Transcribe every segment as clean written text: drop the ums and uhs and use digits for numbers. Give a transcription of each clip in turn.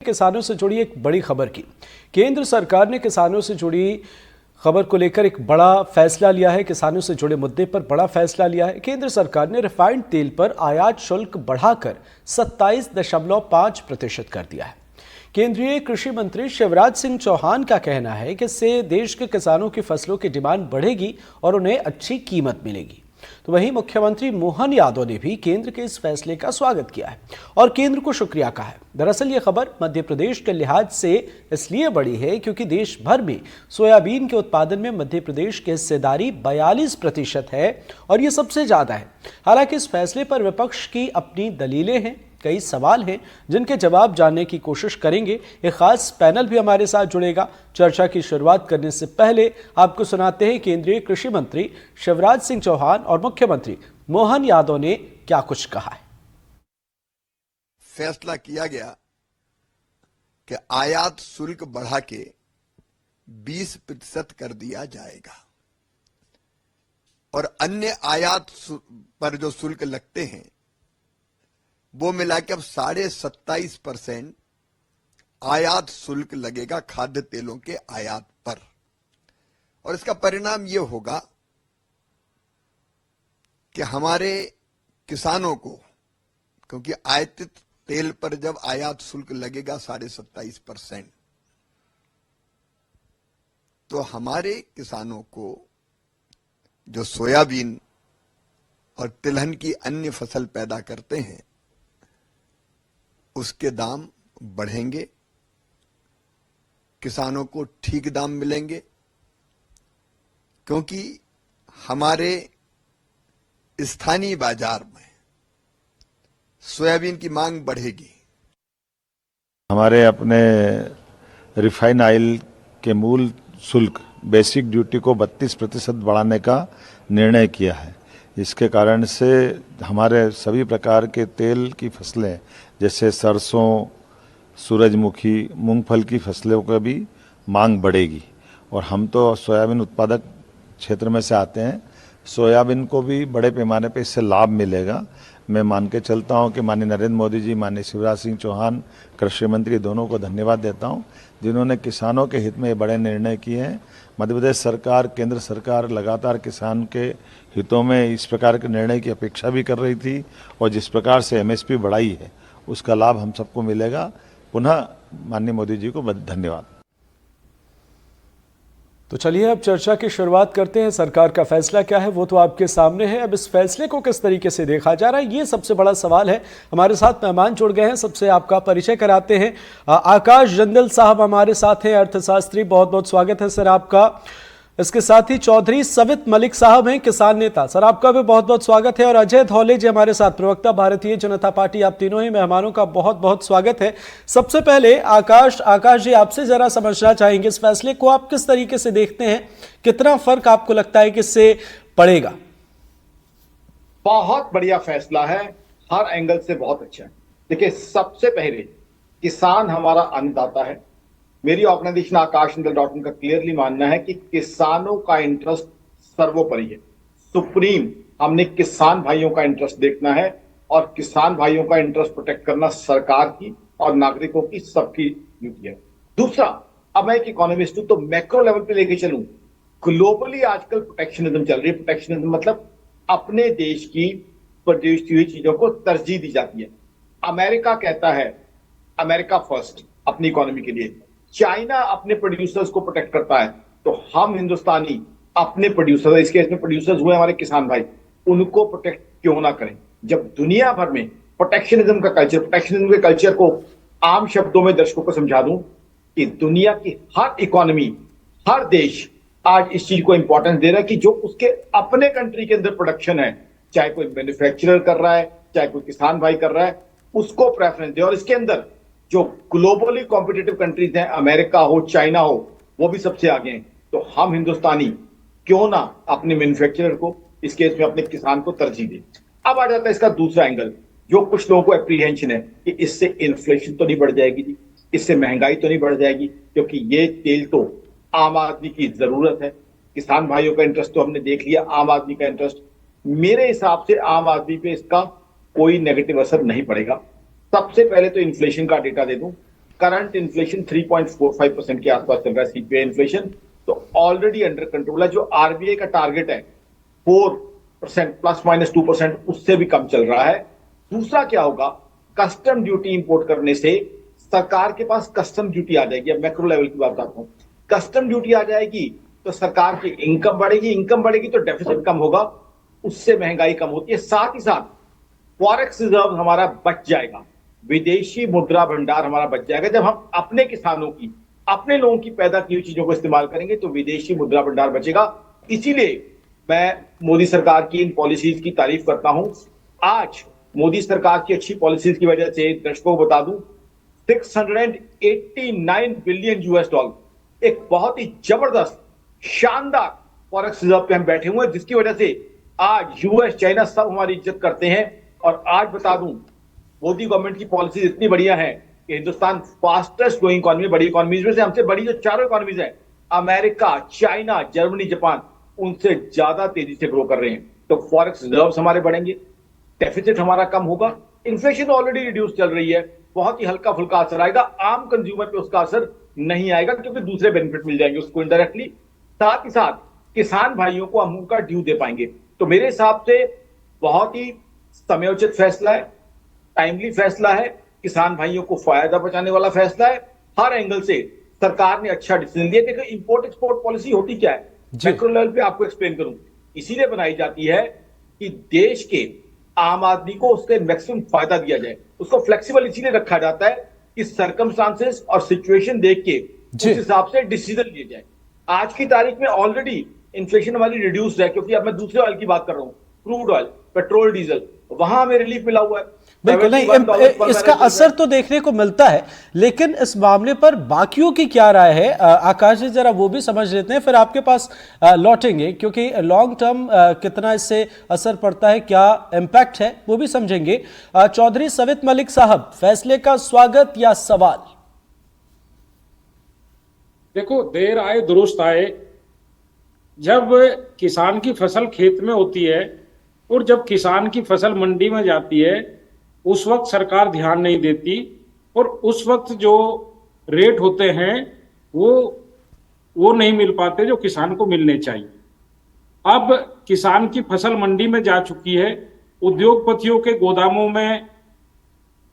किसानों से जुड़ी एक बड़ी खबर की। केंद्र सरकार ने किसानों से जुड़ी खबर को लेकर एक बड़ा फैसला लिया है। किसानों से जुड़े मुद्दे पर बड़ा फैसला लिया है। केंद्र सरकार ने रिफाइंड तेल पर आयात शुल्क बढ़ाकर 27.5% कर दिया है। केंद्रीय कृषि मंत्री शिवराज सिंह चौहान का कहना है कि इससे देश के किसानों की फसलों की डिमांड बढ़ेगी और उन्हें अच्छी कीमत मिलेगी। तो वहीं मुख्यमंत्री मोहन यादव ने भी केंद्र के इस फैसले का स्वागत किया है और केंद्र को शुक्रिया कहा है। दरअसल ये खबर मध्य प्रदेश के लिहाज से इसलिए बड़ी है क्योंकि देश भर में सोयाबीन के उत्पादन में मध्य प्रदेश की हिस्सेदारी 42% है और ये सबसे ज्यादा है। हालांकि इस फैसले पर विपक्ष की अपनी दलीलें हैं, कई सवाल हैं जिनके जवाब जानने की कोशिश करेंगे। एक खास पैनल भी हमारे साथ जुड़ेगा। चर्चा की शुरुआत करने से पहले आपको सुनाते हैं केंद्रीय कृषि मंत्री शिवराज सिंह चौहान और मुख्यमंत्री मोहन यादव ने क्या कुछ कहा है। फैसला किया गया कि आयात शुल्क बढ़ा के 20% कर दिया जाएगा और अन्य आयात पर जो शुल्क लगते हैं वो मिला के अब 27.5% आयात शुल्क लगेगा खाद्य तेलों के आयात पर। और इसका परिणाम ये होगा कि हमारे किसानों को, क्योंकि आयातित तेल पर जब आयात शुल्क लगेगा 27.5%, तो हमारे किसानों को जो सोयाबीन और तिलहन की अन्य फसल पैदा करते हैं उसके दाम बढ़ेंगे, किसानों को ठीक दाम मिलेंगे, क्योंकि हमारे स्थानीय बाजार में सोयाबीन की मांग बढ़ेगी। हमारे अपने रिफाइन ऑयल के मूल शुल्क बेसिक ड्यूटी को 32% बढ़ाने का निर्णय किया है। इसके कारण से हमारे सभी प्रकार के तेल की फसलें जैसे सरसों, सूरजमुखी, मूंगफल की फसलों का भी मांग बढ़ेगी। और हम तो सोयाबीन उत्पादक क्षेत्र में से आते हैं, सोयाबीन को भी बड़े पैमाने पर इससे लाभ मिलेगा। मैं मान के चलता हूं कि माननीय नरेंद्र मोदी जी, माननीय शिवराज सिंह चौहान कृषि मंत्री, दोनों को धन्यवाद देता हूं जिन्होंने किसानों के हित में बड़े निर्णय किए हैं। मध्य प्रदेश सरकार, केंद्र सरकार लगातार किसान के हितों में इस प्रकार के निर्णय की अपेक्षा भी कर रही थी और जिस प्रकार से एमएसपी बढ़ाई है उसका लाभ हम सबको मिलेगा। पुनः माननीय मोदी जी को धन्यवाद। तो चलिए अब चर्चा की शुरुआत करते हैं। सरकार का फैसला क्या है वो तो आपके सामने है। अब इस फैसले को किस तरीके से देखा जा रहा है ये सबसे बड़ा सवाल है। हमारे साथ मेहमान जुड़ गए हैं, सबसे आपका परिचय कराते हैं। आकाश जंदल साहब हमारे साथ हैं, अर्थशास्त्री, बहुत बहुत स्वागत है सर आपका। इसके साथ ही चौधरी सवित मलिक साहब हैं, किसान नेता, सर आपका भी बहुत बहुत स्वागत है। और अजय धौले जी हमारे साथ, प्रवक्ता भारतीय जनता पार्टी। आप तीनों ही मेहमानों का बहुत बहुत स्वागत है। सबसे पहले आकाश जी, आपसे जरा समझना चाहेंगे इस फैसले को आप किस तरीके से देखते हैं, कितना फर्क आपको लगता है कि इससे पड़ेगा? बहुत बढ़िया फैसला है, हर एंगल से बहुत अच्छा है। देखिए, सबसे पहले किसान हमारा अन्नदाता है। मेरी ऑर्गेनाइजेशन आकाशनंदल.in का क्लियरली मानना है कि किसानों का इंटरेस्ट सर्वोपरि है, सुप्रीम। हमने किसान भाइयों का इंटरेस्ट देखना है और किसान भाइयों का इंटरेस्ट प्रोटेक्ट करना सरकार की और नागरिकों की सबकी ड्यूटी है। दूसरा, अब मैं एक इकोनॉमिस्ट हूं तो मैक्रो लेवल पे लेके चलूं। ग्लोबली आजकल प्रोटेक्शनिज्म चल रही है। प्रोटेक्शनिज्म मतलब अपने देश की प्रोड्यूस हुई चीजों को तरजीह दी जाती है। अमेरिका कहता है अमेरिका फर्स्ट अपनी इकोनॉमी के लिए, चाइना अपने प्रोड्यूसर्स को प्रोटेक्ट करता है, तो हम हिंदुस्तानी अपने प्रोड्यूसर, इस केस में प्रोड्यूसर्स हुए हमारे किसान भाई, उनको प्रोटेक्ट क्यों ना करें? जब दुनिया भर में प्रोटेक्शनिज्म के कल्चर को आम शब्दों में दर्शकों को समझा दूं कि दुनिया की हर इकोनॉमी, हर देश आज इस चीज को इंपॉर्टेंस दे रहा है कि जो उसके अपने कंट्री के अंदर प्रोडक्शन है, चाहे कोई मैन्युफैक्चरर कर रहा है, चाहे कोई किसान भाई कर रहा है, उसको प्रेफरेंस दे। और इसके अंदर जो ग्लोबली कॉम्पिटिटिव कंट्रीज हैं, अमेरिका हो, चाइना हो, वो भी सबसे आगे हैं। तो हम हिंदुस्तानी क्यों ना अपने मैन्युफैक्चरर को, इस केस में अपने किसान को तरजीह दें। अब आ जाता है इसका दूसरा एंगल, जो कुछ लोगों को एप्रीहेंशन है कि इससे इन्फ्लेशन तो नहीं बढ़ जाएगी जी, इससे महंगाई तो नहीं बढ़ जाएगी, क्योंकि ये तेल तो आम आदमी की जरूरत है। किसान भाइयों का इंटरेस्ट तो हमने देख लिया, आम आदमी का इंटरेस्ट, मेरे हिसाब से आम आदमी पे इसका कोई नेगेटिव असर नहीं पड़ेगा। सबसे पहले तो इन्फ्लेशन का डेटा दे दूं, करंट इन्फ्लेशन 3.45% के आसपास चल रहा है, सीपीआई इन्फ्लेशन, तो ऑलरेडी अंडर कंट्रोल है। जो आरबीआई का टारगेट है 4% ±2%, उससे भी कम चल रहा है। दूसरा क्या होगा, कस्टम ड्यूटी इंपोर्ट करने से सरकार के पास कस्टम ड्यूटी आ जाएगी। अब मैक्रो लेवल की बात करता हूं, कस्टम ड्यूटी आ जाएगी तो सरकार की इनकम बढ़ेगी, इनकम बढ़ेगी तो डेफिसिट कम होगा, उससे महंगाई कम होती है। साथ ही साथ फॉरेक्स रिजर्व हमारा बच जाएगा, विदेशी मुद्रा भंडार हमारा बच जाएगा। जब हम अपने किसानों की, अपने लोगों की पैदा की हुई चीजों को इस्तेमाल करेंगे तो विदेशी मुद्रा भंडार बचेगा। इसीलिए मैं मोदी सरकार की इन पॉलिसीज की तारीफ करता हूं। आज मोदी सरकार की अच्छी पॉलिसीज की वजह से दर्शकों को बता दूं, 689 बिलियन US डॉलर, एक बहुत ही जबरदस्त शानदार फॉरेक्स रिजर्व पे हम बैठे हुए हैं, जिसकी वजह से आज यूएस, चाइना सब हमारी इज्जत करते हैं। और आज बता दूं, मोदी गवर्नमेंट की पॉलिसी इतनी बढ़िया है कि हिंदुस्तान फास्टेस्ट ग्रोइंग इकोनॉमी, बड़ी इकोनॉमीज में से हमसे बड़ी जो चारों इकोनॉमीज है, अमेरिका, चाइना, जर्मनी, जापान, उनसे ज्यादा तेजी से ग्रो कर रहे हैं। तो फॉरेक्स रिजर्व्स हमारे बढ़ेंगे, डेफिसिट हमारा कम होगा, इन्फ्लेशन ऑलरेडी रिड्यूस चल रही है, बहुत ही हल्का फुल्का असर आएगा। आम कंज्यूमर पे उसका असर नहीं आएगा क्योंकि दूसरे बेनिफिट मिल जाएंगे उसको इनडायरेक्टली। साथ ही साथ किसान भाइयों को हम उनका ड्यू दे पाएंगे। तो मेरे हिसाब से बहुत ही समयोचित फैसला है, टाइमली फैसला है, किसान भाइयों को फायदा पहुंचाने वाला फैसला है। हर एंगल से सरकार ने अच्छा डिसीजन लिया। देखो, इंपोर्ट एक्सपोर्ट पॉलिसी होती क्या है, मैक्रो लेवल पे आपको एक्सप्लेन करूं। इसीलिए बनाई जाती है कि देश के आम आदमी को उसके मैक्सिमम फायदा दिया जाए। उसको फ्लेक्सिबल इसीलिए रखा जाता है कि सर्कमस्टांसेस और सिचुएशन देख के उस हिसाब से डिसीजन लिए जाए। आज की तारीख में ऑलरेडी इन्फ्लेशन हमारी रिड्यूस्ड है, क्योंकि अब मैं दूसरे ऑयल की बात कर रहा हूं, क्रूड ऑयल, पेट्रोल, डीजल, वहां हमें रिलीफ मिला हुआ है। बिल्कुल नहीं, इसका असर तो देखने को मिलता है, लेकिन इस मामले पर बाकियों की क्या राय है आकाश जी, जरा वो भी समझ लेते हैं, फिर आपके पास लौटेंगे, क्योंकि लॉन्ग टर्म कितना इससे असर पड़ता है, क्या इम्पैक्ट है, वो भी समझेंगे। चौधरी सवित मलिक साहब, फैसले का स्वागत या सवाल? देखो, देर आए दुरुस्त आए। जब किसान की फसल खेत में होती है और जब किसान की फसल मंडी में जाती है, उस वक्त सरकार ध्यान नहीं देती और उस वक्त जो रेट होते हैं वो नहीं मिल पाते जो किसान को मिलने चाहिए। अब किसान की फसल मंडी में जा चुकी है, उद्योगपतियों के गोदामों में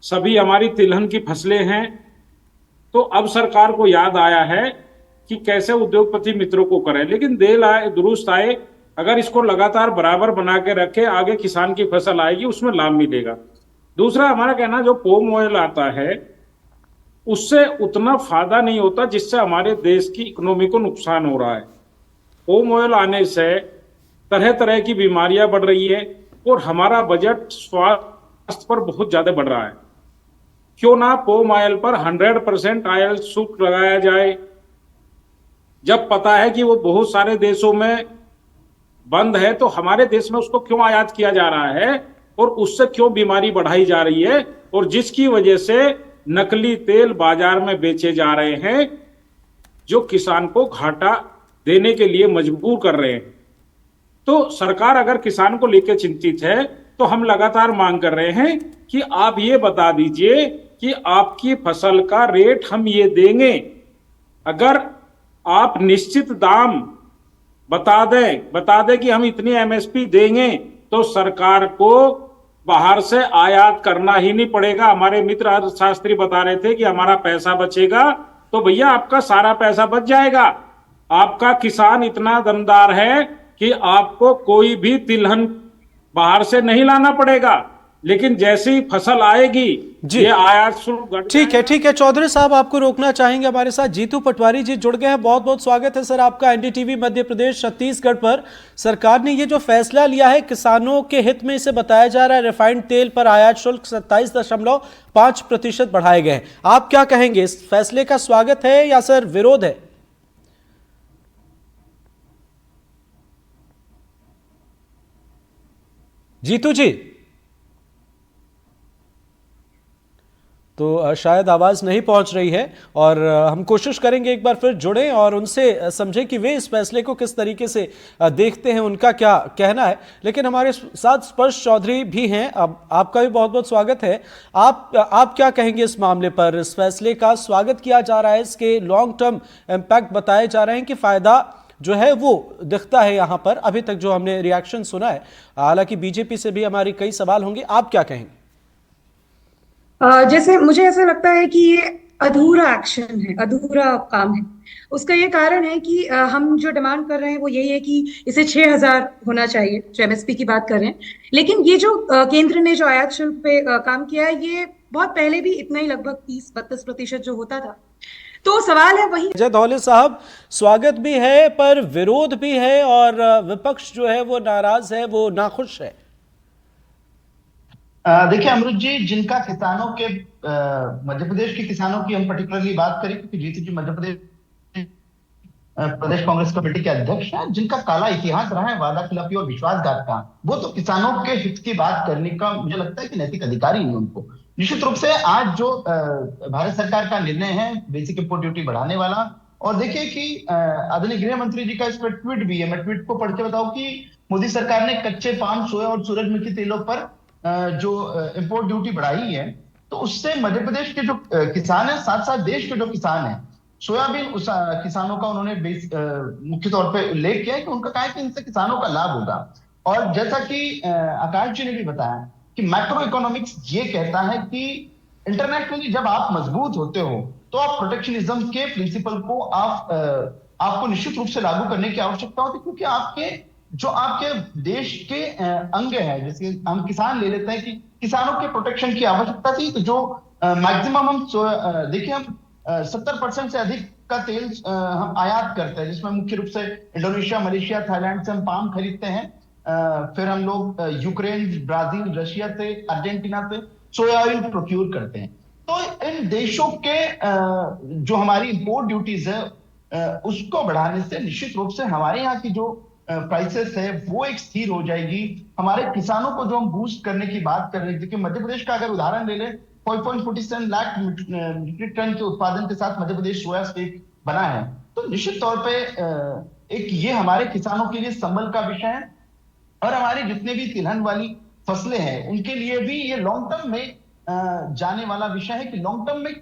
सभी हमारी तिलहन की फसलें हैं, तो अब सरकार को याद आया है कि कैसे उद्योगपति मित्रों को करें। लेकिन देर आए दुरुस्त आए, अगर इसको लगातार बराबर बना के रखे, आगे किसान की फसल आएगी, उसमें लाभ मिलेगा। दूसरा, हमारा कहना, जो पॉम ऑयल आता है उससे उतना फायदा नहीं होता जिससे हमारे देश की इकोनॉमी को नुकसान हो रहा है। पॉम ऑयल आने से तरह तरह की बीमारियां बढ़ रही है और हमारा बजट स्वास्थ्य पर बहुत ज्यादा बढ़ रहा है। क्यों ना पॉम ऑयल पर 100% ऑयल शुल्क लगाया जाए, जब पता है कि वो बहुत सारे देशों में बंद है, तो हमारे देश में उसको क्यों आयात किया जा रहा है और उससे क्यों बीमारी बढ़ाई जा रही है, और जिसकी वजह से नकली तेल बाजार में बेचे जा रहे हैं जो किसान को घाटा देने के लिए मजबूर कर रहे हैं। तो सरकार अगर किसान को लेकर चिंतित है तो हम लगातार मांग कर रहे हैं कि आप ये बता दीजिए कि आपकी फसल का रेट हम ये देंगे। अगर आप निश्चित दाम बता दें कि हम इतनी एमएसपी देंगे, तो सरकार को बाहर से आयात करना ही नहीं पड़ेगा। हमारे मित्र अर्थशास्त्री बता रहे थे कि हमारा पैसा बचेगा, तो भैया आपका सारा पैसा बच जाएगा। आपका किसान इतना दमदार है कि आपको कोई भी तिलहन बाहर से नहीं लाना पड़ेगा, लेकिन जैसे ही फसल आएगी ये आयात शुल्क। ठीक है चौधरी साहब, आपको रोकना चाहेंगे। हमारे साथ जीतू पटवारी जी जुड़ गए हैं। बहुत बहुत स्वागत है सर आपका एनडीटीवी मध्य प्रदेश छत्तीसगढ़ पर। सरकार ने ये जो फैसला लिया है, किसानों के हित में इसे बताया जा रहा है। रिफाइंड तेल पर आयात शुल्क 27.5% बढ़ाए गए हैं। आप क्या कहेंगे, इस फैसले का स्वागत है या सर विरोध है? जीतू जी, तो शायद आवाज़ नहीं पहुंच रही है, और हम कोशिश करेंगे एक बार फिर जुड़ें और उनसे समझें कि वे इस फैसले को किस तरीके से देखते हैं, उनका क्या कहना है। लेकिन हमारे साथ स्पर्श चौधरी भी हैं, अब आपका भी बहुत बहुत स्वागत है। आप क्या कहेंगे इस मामले पर? इस फैसले का स्वागत किया जा रहा है, इसके लॉन्ग टर्म इम्पैक्ट बताए जा रहे हैं कि फ़ायदा जो है वो दिखता है यहाँ पर, अभी तक जो हमने रिएक्शन सुना है। हालांकि बीजेपी से भी हमारी कई सवाल होंगे, आप क्या कहेंगे? जैसे मुझे ऐसा लगता है कि ये अधूरा एक्शन है, अधूरा काम है। उसका ये कारण है कि हम जो डिमांड कर रहे हैं वो यही है कि इसे 6,000 होना चाहिए, जो एमएसपी की बात कर रहे हैं। लेकिन ये जो केंद्र ने जो आयात शुल्क पे काम किया है, ये बहुत पहले भी इतना ही, लगभग 30-32% जो होता था। तो सवाल है वही। अजय धौले साहब, स्वागत भी है पर विरोध भी है, और विपक्ष जो है वो नाराज है, वो नाखुश है। देखिए अमृत जी, जिनका किसानों के मध्य प्रदेश के किसानों की हम पर्टिकुलरली बात करें, क्योंकि जीतू जी मध्य प्रदेश कांग्रेस कमेटी के अध्यक्ष हैं, जिनका काला इतिहास रहा है वादा खिलाफी और विश्वासघात का, वो तो किसानों के हित की बात करने का मुझे लगता है कि नैतिक अधिकार ही नहीं उनको। निश्चित रूप से आज जो भारत सरकार का निर्णय है बेसिक इंपोर्ट ड्यूटी बढ़ाने वाला, और देखिए कि आदरणीय गृह मंत्री जी का इस पर ट्वीट भी है, मैं ट्वीट को पढ़ के बताऊं कि मोदी सरकार ने कच्चे पान, सोया और सूरजमुखी तेलों पर जो इंपोर्ट ड्यूटी बढ़ाई है, तो उससे मध्य प्रदेश के जो किसान है, साथ साथ देश के जो किसान है, सोयाबीन उस किसानों का उन्होंने मुख्य तौर पे उल्लेख किया है कि उनका कहा है कि इनसे किसानों का लाभ होगा। और जैसा कि आकाश जी ने भी बताया कि मैक्रो इकोनॉमिक्स ये कहता है कि इंटरनेशनली जब आप मजबूत होते हो तो आप प्रोटेक्शनिज्म के प्रिंसिपल को आपको निश्चित रूप से लागू करने की आवश्यकता होती है, क्योंकि आपके देश के अंग है, जैसे हम किसान ले लेते हैं कि किसानों के प्रोटेक्शन की आवश्यकता थी, तो जो मैक्सिमम हम देखिए हम 70% से अधिक का तेल हम आयात करते हैं, जिसमें मुख्य रूप से इंडोनेशिया, मलेशिया, थाईलैंड से हम पाम खरीदते हैं, फिर हम लोग यूक्रेन, ब्राजील, रशिया से, अर्जेंटीना से सोया ऑयल प्रोक्यूर करते हैं। तो इन देशों के जो हमारी इंपोर्ट ड्यूटीज है उसको बढ़ाने से निश्चित रूप से हमारे यहाँ की जो प्राइसेस है वो एक स्थिर हो जाएगी। हमारे किसानों को जो हम बूस्ट करने की बात कर रहे थे, कि मध्य प्रदेश का अगर उदाहरण ले लें, 5.47 लाख मीट्रिक टन के उत्पादन के साथ मध्य प्रदेश सोया स्टेट बना है, तो निश्चित तौर पे एक ये हमारे किसानों के लिए संबल का विषय है, और हमारे जितने भी तिलहन वाली फसलें हैं उनके लिए भी ये लॉन्ग टर्म में जाने वाला विषय है, कि लॉन्ग टर्म में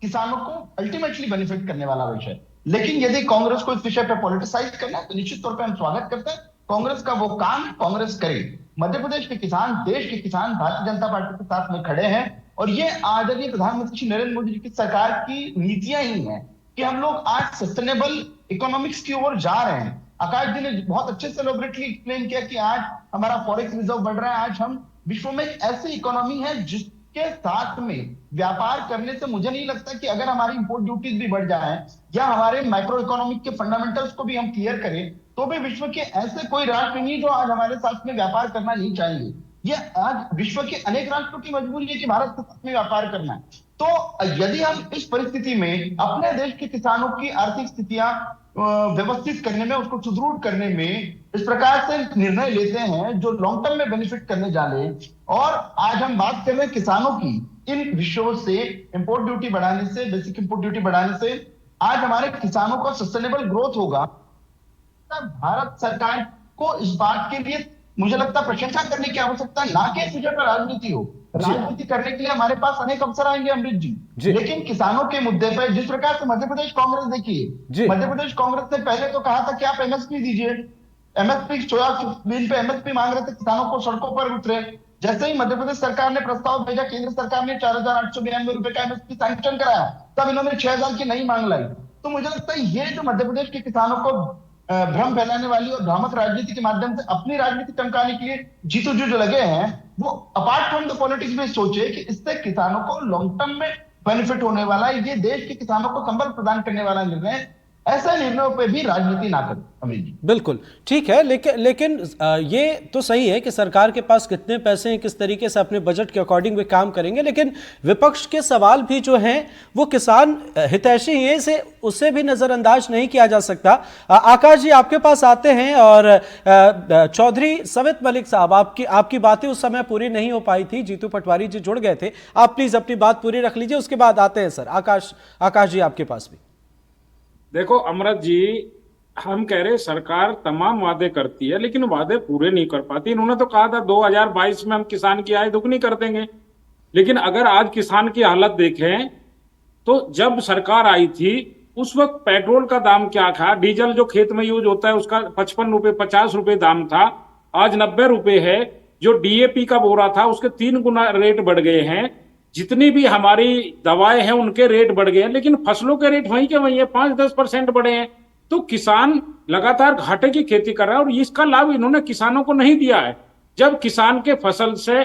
किसानों को अल्टीमेटली बेनिफिट करने वाला विषय। लेकिन यदि कांग्रेस को इस विषय पर पॉलिटिसाइज करना है तो निश्चित तौर पर हम स्वागत करते हैं। कांग्रेस का वो काम कांग्रेस करे। मध्य प्रदेश के किसान, देश के किसान भारतीय जनता पार्टी के साथ में खड़े हैं, और ये आदरणीय प्रधानमंत्री नरेंद्र मोदी जी की सरकार की नीतियां ही हैं कि हम लोग आज सस्टेनेबल इकोनॉमिक्स की ओर जा रहे हैं। आकाश जी ने बहुत अच्छे से एलैबोरेटली एक्सप्लेन किया कि आज हमारा फॉरेक्स रिजर्व बढ़ रहा है, आज हम विश्व में एक ऐसी इकोनॉमी है जिसके साथ में व्यापार करने से मुझे नहीं लगता कि अगर हमारी इंपोर्ट ड्यूटीज भी बढ़ जाए या हमारे माइक्रो इकोनॉमिक के फंडामेंटल्स को भी हम क्लियर करें, तो भी विश्व के ऐसे कोई राष्ट्र नहीं जो आज हमारे साथ में व्यापार करना नहीं चाहेंगे। ये आज विश्व के अनेक राष्ट्रों की मजबूरी है कि भारत के साथ में व्यापार करना है। तो यदि हम इस परिस्थिति में अपने देश के किसानों की आर्थिक स्थितियां व्यवस्थित करने में, उसको सुदृढ़ करने में इस प्रकार से निर्णय लेते हैं जो लॉन्ग टर्म में बेनिफिट करने जा रहे हैं, और आज हम बात कर रहे हैं किसानों की, इन विषयों से, इंपोर्ट ड्यूटी बढ़ाने से, बेसिक इंपोर्ट ड्यूटी बढ़ाने से आज हमारे किसानों का सस्टेनेबल ग्रोथ होगा। भारत सरकार को इस बात के लिए मुझे लगता है प्रशंसा करने की आवश्यकता है, ना कि इस विषय पर राजनीति हो। राजनीति करने के लिए हमारे पास अनेक अवसर आएंगे अमृत जी, लेकिन किसानों के मुद्दे पर जिस प्रकार से मध्य प्रदेश कांग्रेस, देखिए मध्य प्रदेश कांग्रेस ने पहले तो कहा था कि आप एमएसपी दीजिए, एमएसपी सोयाबीन पे एमएसपी मांग रहे थे, किसानों को सड़कों पर उतरे। जैसे ही मध्य प्रदेश सरकार ने प्रस्ताव भेजा, केंद्र सरकार ने 4,892 रुपए का एमएसपी सैंक्शन कराया, तब इन्होंने 6,000 की नई मांग लाई। तो मुझे लगता है ये जो मध्य प्रदेश के किसानों को भ्रम फैलाने वाली और भ्रामक राजनीति के माध्यम से अपनी राजनीति चमकाने के लिए जीतू जी जो लगे हैं, वो अपार्ट फ्रॉम द पॉलिटिक्स में सोचे कि इससे किसानों को लॉन्ग टर्म में बेनिफिट होने वाला है, ये देश के किसानों को संबल प्रदान करने वाला निर्णय। ऐसे निर्णयों पे भी राजनीति ना करें अमित जी। बिल्कुल ठीक है, लेकिन ये तो सही है कि सरकार के पास कितने पैसे हैं, किस तरीके से अपने बजट के अकॉर्डिंग वे काम करेंगे, लेकिन विपक्ष के सवाल भी जो हैं वो किसान हितैषी हैं, इसे उससे भी नजरअंदाज नहीं किया जा सकता। आकाश जी आपके पास आते हैं, और चौधरी सवित मलिक साहब, आपकी बातें उस समय पूरी नहीं हो पाई थी, जीतू पटवारी जी जुड़ गए थे, आप प्लीज अपनी बात पूरी रख लीजिए, उसके बाद आते हैं सर। आकाश जी आपके पास भी। देखो अमृत जी, हम कह रहे सरकार तमाम वादे करती है लेकिन वादे पूरे नहीं कर पाती। इन्होंने तो कहा था 2022 में हम किसान की आय दुगनी कर देंगे, लेकिन अगर आज किसान की हालत देखें तो जब सरकार आई थी उस वक्त पेट्रोल का दाम क्या था, डीजल जो खेत में यूज होता है उसका 55 रुपए 50 रुपए दाम था, आज 90 रुपए है। जो डीएपी का बोरा था उसके 3 गुना रेट बढ़ गए हैं। जितनी भी हमारी दवाएं हैं उनके रेट बढ़ गए हैं, लेकिन फसलों के रेट वहीं के वहीं है, 5-10% बढ़े हैं। तो किसान लगातार घाटे की खेती कर रहा है और इसका लाभ इन्होंने किसानों को नहीं दिया है। जब किसान के फसल से,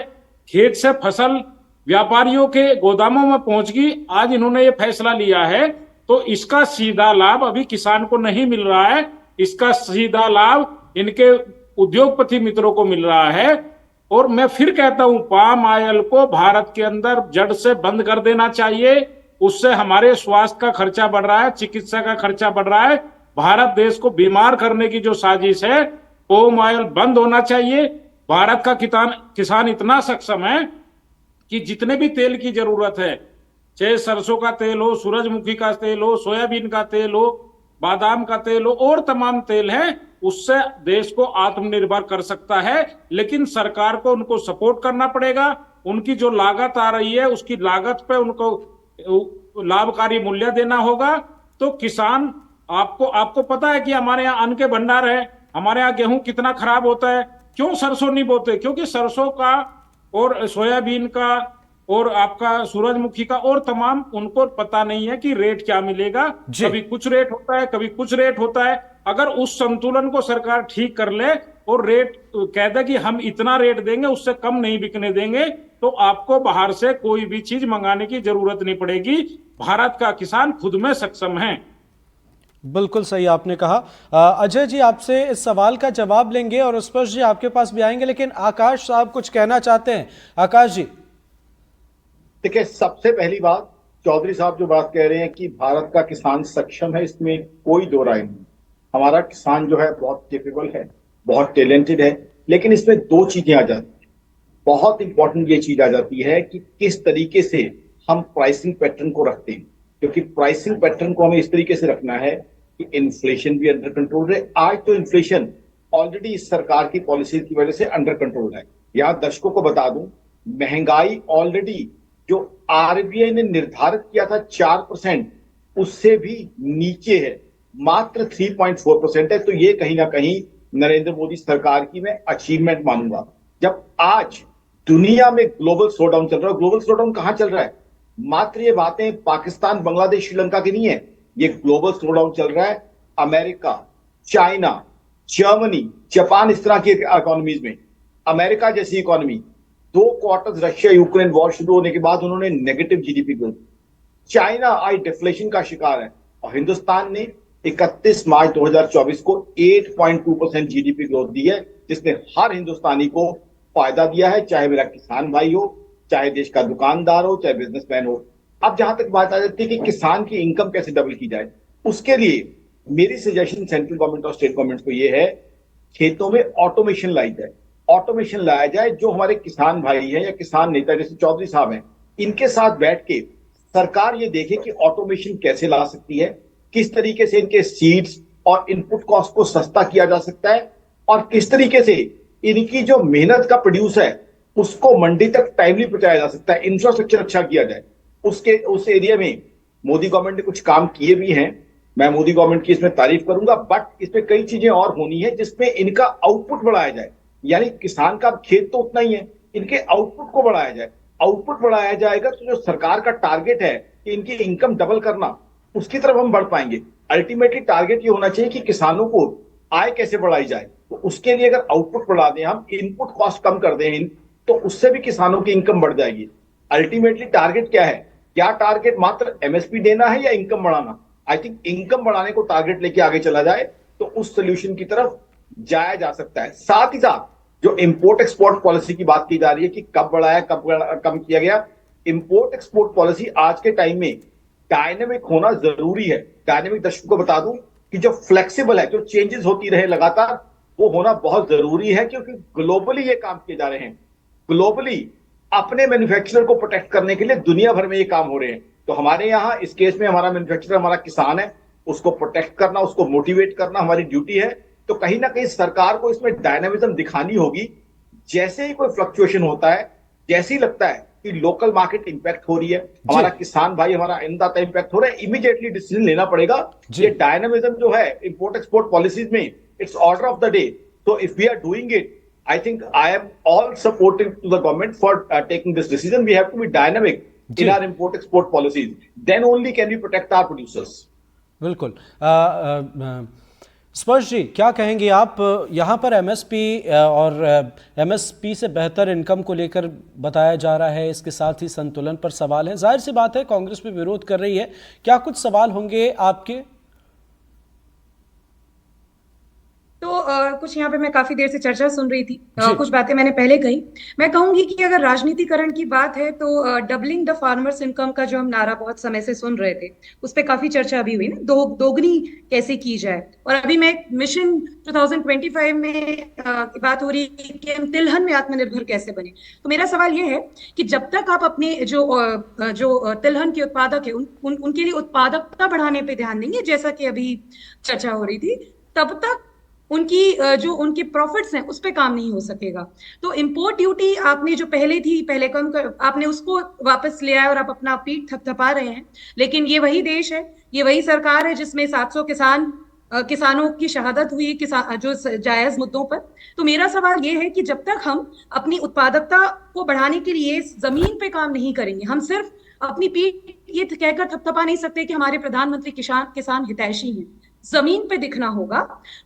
खेत से फसल व्यापारियों के गोदामों में पहुंच गई, आज इन्होंने ये फैसला लिया है, तो इसका सीधा लाभ अभी किसान को नहीं मिल रहा है। इसका सीधा लाभ इनके उद्योगपति मित्रों को मिल रहा है। और मैं फिर कहता हूं, पाम ऑयल को भारत के अंदर जड़ से बंद कर देना चाहिए। उससे हमारे स्वास्थ्य का खर्चा बढ़ रहा है, चिकित्सा का खर्चा बढ़ रहा है। भारत देश को बीमार करने की जो साजिश है, पाम ऑयल बंद होना चाहिए। भारत का किसान इतना सक्षम है कि जितने भी तेल की जरूरत है, चाहे सरसों का तेल हो, सूरजमुखी का तेल हो, सोयाबीन का तेल हो, बादाम का तेल हो, और तमाम तेल है, उससे देश को आत्मनिर्भर कर सकता है। लेकिन सरकार को उनको सपोर्ट करना पड़ेगा। उनकी जो लागत आ रही है उसकी लागत पे उनको लाभकारी मूल्य देना होगा। तो किसान, आपको पता है कि हमारे यहाँ अन्न के भंडार है, हमारे यहाँ गेहूं कितना खराब होता है। क्यों सरसों नहीं बोते? क्योंकि सरसों का और सोयाबीन का और आपका सूरजमुखी का और तमाम, उनको पता नहीं है कि रेट क्या मिलेगा। कभी कुछ रेट होता है, कभी कुछ रेट होता है। अगर उस संतुलन को सरकार ठीक कर ले और रेट कह दे कि हम इतना रेट देंगे, उससे कम नहीं बिकने देंगे, तो आपको बाहर से कोई भी चीज मंगाने की जरूरत नहीं पड़ेगी। भारत का किसान खुद में सक्षम है। बिल्कुल सही आपने कहा। अजय जी आपसे इस सवाल का जवाब लेंगे और स्पर्श जी आपके पास भी आएंगे, लेकिन आकाश साहब कुछ कहना चाहते हैं। आकाश जी। देखिए, सबसे पहली बात, चौधरी साहब जो बात कह रहे हैं कि भारत का किसान सक्षम है, इसमें कोई दो राय नहीं। हमारा किसान जो है बहुत कैपेबल है, बहुत टैलेंटेड है, लेकिन इसमें दो चीजें आ जाती हैं। बहुत इंपॉर्टेंट ये चीज आ जाती है कि किस तरीके से हम प्राइसिंग पैटर्न को रखते हैं, क्योंकि प्राइसिंग पैटर्न को हमें इस तरीके से रखना है कि इन्फ्लेशन भी अंडर कंट्रोल रहे। आज तो इन्फ्लेशन ऑलरेडी इस सरकार की पॉलिसी की वजह से अंडर कंट्रोल है। यहां दर्शकों को बता दूं, महंगाई ऑलरेडी जो आरबीआई ने निर्धारित किया था 4%, उससे भी नीचे है, मात्र 3.4% है। तो ये कहीं ना कहीं नरेंद्र मोदी सरकार की मैं अचीवमेंट मानूंगा। जब आज दुनिया में ग्लोबल स्लोडाउन चल रहा है, ग्लोबल स्लोडाउन कहां चल रहा है? मात्र ये बातें पाकिस्तान, बांग्लादेश, श्रीलंका की नहीं है। ये ग्लोबल स्लोडाउन चल रहा है अमेरिका, चाइना, जर्मनी, जापान, इस तरह की इकोनॉमीज में। अमेरिका जैसी economy 2 quarters Russia Ukraine war शुरू होने के बाद उन्होंने नेगेटिव जीडीपी ग्रोथ। चाइना आई डिफ्लेशन का शिकार है, और हिंदुस्तान ने 31 मार्च 2024 को 8.2% जीडीपी ग्रोथ दी है, जिसने हर हिंदुस्तानी को फायदा दिया है, चाहे मेरा किसान भाई हो, चाहे देश का दुकानदार हो, चाहे बिजनेसमैन हो। अब जहां तक बात आ जाती है कि किसान की इनकम कैसे डबल की जाए, उसके लिए मेरी सजेशन सेंट्रल गवर्नमेंट और स्टेट गवर्नमेंट को यह है, खेतों में ऑटोमेशन लाई जाए। ऑटोमेशन लाया जाए, जो हमारे किसान भाई हैं या किसान नेता जैसे चौधरी साहब हैं, इनके साथ बैठ के सरकार ये देखे कि ऑटोमेशन कैसे ला सकती है, किस तरीके से इनके सीड्स और इनपुट कॉस्ट को सस्ता किया जा सकता है, और किस तरीके से इनकी जो मेहनत का प्रोड्यूस है उसको मंडी तक टाइमली पहुंचाया जा सकता है। इंफ्रास्ट्रक्चर अच्छा किया जाए। उस एरिया में मोदी गवर्नमेंट ने कुछ काम किए भी हैं, मैं मोदी गवर्नमेंट की इसमें तारीफ करूंगा, बट इसमें कई चीजें और होनी है जिसमें इनका आउटपुट बढ़ाया जाए। यानी किसान का खेत तो उतना ही है, इनके आउटपुट को बढ़ाया जाए। आउटपुट बढ़ाया जाएगा तो जो सरकार का टारगेट है कि इनकी इनकम डबल करना, उसकी तरफ हम बढ़ पाएंगे। अल्टीमेटली टारगेट ये होना चाहिए कि किसानों को आय कैसे बढ़ाई जाए। तो उसके लिए अगर आउटपुट बढ़ा दें, हम इनपुट कॉस्ट कम कर दें, तो उससे भी किसानों की इनकम बढ़ जाएगी। अल्टीमेटली टारगेट क्या है? क्या टारगेट मात्र एमएसपी देना है या इनकम बढ़ाना? आई थिंक इनकम बढ़ाने को टारगेट लेके आगे चला जाए तो उस सोल्यूशन की तरफ जाया जा सकता है। साथ ही साथ जो इंपोर्ट एक्सपोर्ट पॉलिसी की बात की जा रही है कि कब बढ़ाया कब कम किया गया, इंपोर्ट एक्सपोर्ट पॉलिसी आज के टाइम में डायनेमिक होना जरूरी है। डायनेमिक दर्शकों को बता दूं कि जो फ्लेक्सिबल है, जो चेंजेस होती रहे लगातार, वो होना बहुत जरूरी है, क्योंकि ग्लोबली ये काम किए जा रहे हैं। ग्लोबली अपने मैन्युफैक्चरर को प्रोटेक्ट करने के लिए दुनिया भर में ये काम हो रहे हैं। तो हमारे यहाँ इस केस में हमारा मैन्युफैक्चरर हमारा किसान है, उसको प्रोटेक्ट करना, उसको मोटिवेट करना हमारी ड्यूटी है। तो कहीं ना कहीं सरकार को इसमें डायनामिज्म दिखानी होगी। जैसे ही कोई फ्लक्चुएशन होता है, जैसे ही लगता है कि लोकल मार्केट इंपैक्ट हो रही है, हमारा किसान भाई, हमारा अन्नदाता इंपैक्ट हो रहा है, इमीडिएटली डिसीजन लेना पड़ेगा। ये डायनामिज्म जो है इंपोर्ट एक्सपोर्ट पॉलिसीज में, it's order of the day. So if we are doing it, I think I am all supportive to the government for taking this decision. We have to be dynamic in our import-export policies. Then only can we protect our producers. बिल्कुल। स्पर्श जी, क्या कहेंगे आप? यहाँ पर MSP और MSP से बेहतर इनकम को लेकर बताया जा रहा है, इसके साथ ही संतुलन पर सवाल है। जाहिर सी बात है कांग्रेस भी विरोध कर रही है, क्या कुछ सवाल होंगे आपके? तो कुछ यहाँ पे मैं काफी देर से चर्चा सुन रही थी, कुछ बातें मैंने पहले कही। मैं कहूंगी कि अगर राजनीतिकरण की बात है तो डबलिंग द फार्मर्स इनकम का जो हम नारा बहुत समय से सुन रहे थे, उस पर काफी चर्चा अभी हुई ना, दोगुनी कैसे की जाए। और अभी मैं मिशन 2025 में बात हो रही है कि हम तिलहन में आत्मनिर्भर कैसे बने। तो मेरा सवाल ये है कि जब तक आप अपने जो तिलहन के उत्पादक है उनके लिए उत्पादकता बढ़ाने पे ध्यान देंगे, जैसा कि अभी चर्चा हो रही थी, तब तक उनकी जो उनके प्रॉफिट्स हैं उस पे काम नहीं हो सकेगा। तो इंपोर्ट ड्यूटी आपने जो पहले कम कर, आपने उसको वापस ले आए और आप अपना पीठ थपथपा रहे हैं। लेकिन ये वही देश है, ये वही सरकार है जिसमें 700 किसानों की शहादत हुई जो जायज मुद्दों पर। तो मेरा सवाल ये है कि जब तक हम अपनी उत्पादकता को बढ़ाने के लिए जमीन पे काम नहीं करेंगे, हम सिर्फ अपनी पीठ ये कहकर थपथपा नहीं सकते कि हमारे प्रधानमंत्री किसान हितैषी हैं। जमीन पे दिखना होगा।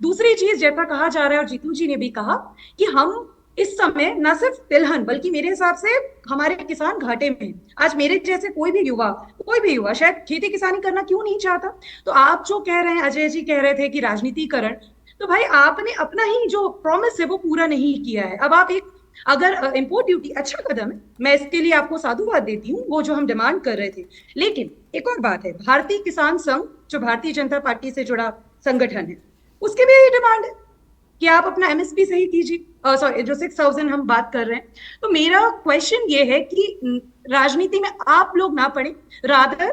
दूसरी चीज, जैसा कहा जा रहा है और जीतू जी ने भी कहा कि हम इस समय न सिर्फ तिलहन बल्कि मेरे हिसाब से हमारे किसान घाटे में हैं। आज मेरे जैसे कोई भी युवा शायद खेती किसानी करना क्यों नहीं चाहता। तो आप जो कह रहे हैं, अजय जी कह रहे थे कि राजनीतिकरण, तो भाई आपने अपना ही जो प्रॉमिस है वो पूरा नहीं किया है। अब आप अगर इंपोर्ट ड्यूटी अच्छा कदम है, मैं इसके लिए आपको साधुवाद देती हूँ, वो जो हम डिमांड कर रहे थे। लेकिन एक और बात है, भारतीय किसान संघ जो भारतीय जनता पार्टी से जुड़ा संगठन है, उसके भी यही डिमांड है कि आप अपना एमएसपी सही कीजिए। सॉरी, जो 6000 हम बात कर रहे हैं। तो मेरा क्वेश्चन ये है कि राजनीति में आप लोग ना पड़े, रादर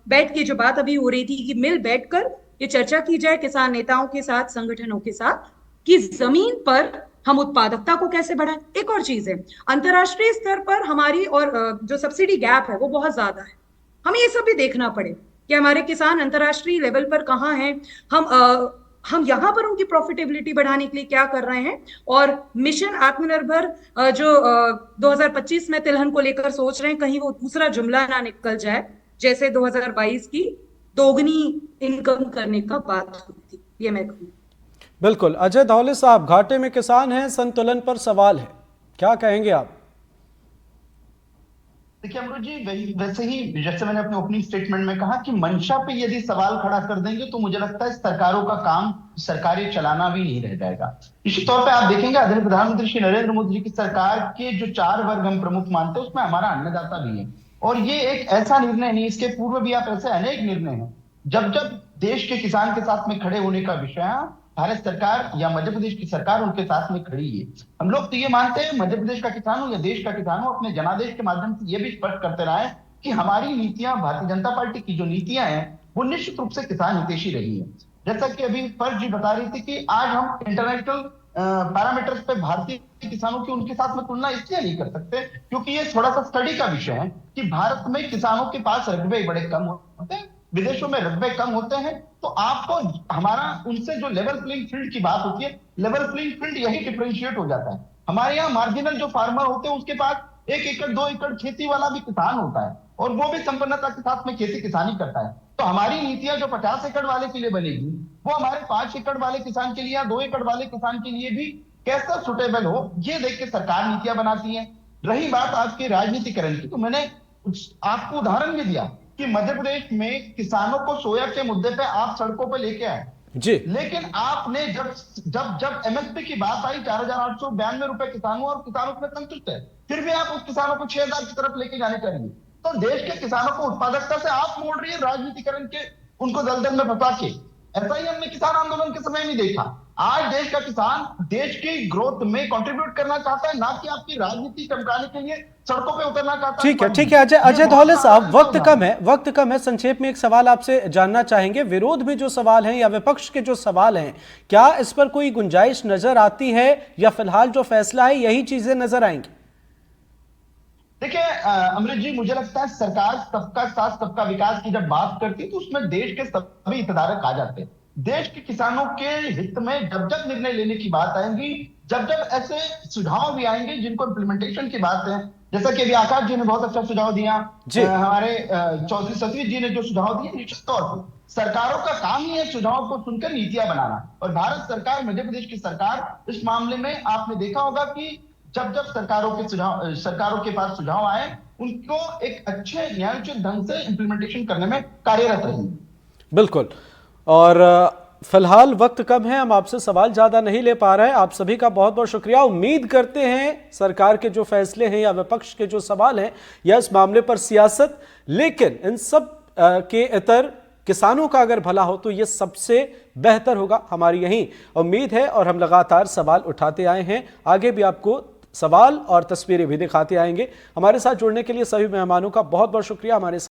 बैठ के जो बात अभी हो रही थी कि मिल बैठकर ये चर्चा की जाए किसान नेताओं के साथ, संगठनों के साथ, कि जमीन पर हम उत्पादकता को कैसे बढ़ाएं। एक और चीज है, अंतरराष्ट्रीय स्तर पर हमारी और जो सब्सिडी गैप है वो बहुत ज्यादा है। हमें ये सब भी देखना पड़े कि हमारे किसान अंतरराष्ट्रीय लेवल पर कहाँ हैं, हम यहाँ पर उनकी प्रॉफिटेबिलिटी बढ़ाने के लिए क्या कर रहे हैं। और मिशन आत्मनिर्भर जो 2025 में तिलहन को लेकर सोच रहे हैं, कहीं वो दूसरा जुमला ना निकल जाए जैसे 2022 की दोगुनी इनकम करने का बात हुई थी। ये मैं कहूँ। बिल्कुल। अजय धौले साहब, घाटे में किसान हैं, संतुलन पर सवाल है, क्या कहेंगे आप? देखिए अमरुद जी, वैसे ही जैसे मैंने अपने ओपनिंग स्टेटमेंट में कहा कि मंशा पे यदि सवाल खड़ा कर देंगे तो मुझे लगता है सरकारों का काम सरकारें चलाना भी नहीं रह जाएगा। निश्चित तौर पे आप देखेंगे आदरणीय प्रधानमंत्री श्री नरेंद्र मोदी जी की सरकार के जो 4 वर्ग हम प्रमुख मानते हैं उसमें हमारा अन्नदाता भी है। और ये एक ऐसा निर्णय नहीं, इसके पूर्व भी आप ऐसे अनेक निर्णय हैं जब देश के किसान के साथ में खड़े होने का विषय भारत सरकार या मध्य प्रदेश की सरकार उनके साथ में खड़ी है। हम लोग तो ये मानते हैं, मध्य प्रदेश का किसान हो या देश का किसान हो, अपने जनादेश के माध्यम से ये भी स्पष्ट करते रहे कि हमारी नीतियां, भारतीय जनता पार्टी की जो नीतियां हैं वो निश्चित रूप से किसान हितैषी रही है। जैसा कि अभी फर्ज जी बता रही थी कि आज हम इंटरनेशनल पैरामीटर्स पे भारतीय किसानों की उनके साथ में तुलना इसलिए नहीं कर सकते क्योंकि ये थोड़ा सा स्टडी का विषय है कि भारत में किसानों के पास रकबे बड़े कम होते हैं, विदेशों में रकबे कम होते हैं। तो आपको हमारा उनसे जो लेवल प्लेइंग फील्ड की बात होती है, लेवल प्लेइंग फील्ड यही डिफरेंशिएट हो जाता है। हमारे यहाँ मार्जिनल जो फार्मर होते हैं उसके पास 1 एकड़ 2 एकड़ खेती वाला भी किसान होता है और वो भी संपन्नता के साथ में खेती किसानी करता है। तो हमारी नीतियां जो 50 एकड़ वाले के लिए बनेगी वो हमारे 5 एकड़ वाले किसान के लिए या 2 एकड़ वाले किसान के लिए भी कैसा सुटेबल हो, ये देख के सरकार नीतियां बनाती है। रही बात आपके राजनीतिकरण की, तो मैंने आपको उदाहरण भी दिया कि मध्य प्रदेश में किसानों को सोया के मुद्दे पे आप सड़कों पे लेके आए, जी, लेकिन आपने जब जब जब एमएसपी की बात आई 4,892 रुपए किसानों और किसानों में संतुष्ट है, फिर भी आप उस किसानों को 6,000 की तरफ लेके जाने चाहिए। तो देश के किसानों को उत्पादकता से आप मोड़ रही है राजनीतिकरण के, उनको दलदल में फंसा के। ऐसा ही हमने किसान आंदोलन के समय में देखा। आज देश का किसान देश की ग्रोथ में कंट्रीब्यूट करना चाहता है, ना कि आपकी राजनीति चमकाने के लिए सड़कों पे उतरना चाहता है। ठीक है अजय धौले साहब, वक्त कम है, संक्षेप में एक सवाल आपसे जानना चाहेंगे। विरोध में जो सवाल हैं या विपक्ष के जो सवाल हैं, क्या इस पर कोई गुंजाइश नजर आती है या फिलहाल जो फैसला है यही चीजें नजर आएंगी? देखिए अमृत जी, मुझे लगता है सरकार सबका साथ सबका विकास की जब बात करती है तो उसमें देश के सभी हितधारक आ जाते हैं। देश के किसानों के हित में जब जब निर्णय लेने की बात आएगी, जब जब ऐसे सुझाव भी आएंगे जिनको इम्प्लीमेंटेशन की बात है, जैसा कि अभी आकाश जी ने बहुत अच्छा सुझाव दिया, हमारे चौधरी सतवीर जी ने जो सुझाव दिए, निश्चित तौर पर सरकारों का काम ही है सुझाव को सुनकर नीतियां बनाना। और भारत सरकार, मध्य प्रदेश की सरकार इस मामले में आपने देखा होगा कि जब जब सरकारों के पास सुझाव आए, उनको एक अच्छे न्यायोचित ढंग से इंप्लीमेंटेशन करने में कार्यरत रही। बिल्कुल, और फिलहाल वक्त कम है, हम आपसे सवाल ज्यादा नहीं ले पा रहे हैं। आप सभी का बहुत बहुत शुक्रिया। उम्मीद करते हैं सरकार के जो फैसले हैं या विपक्ष के जो सवाल हैं या इस मामले पर सियासत, लेकिन इन सब के इतर किसानों का अगर भला हो तो ये सबसे बेहतर होगा, हमारी यही उम्मीद है। और हम लगातार सवाल उठाते आए हैं, आगे भी आपको सवाल और तस्वीरें भी दिखाते आएंगे। हमारे साथ जुड़ने के लिए सभी मेहमानों का बहुत बहुत शुक्रिया। हमारे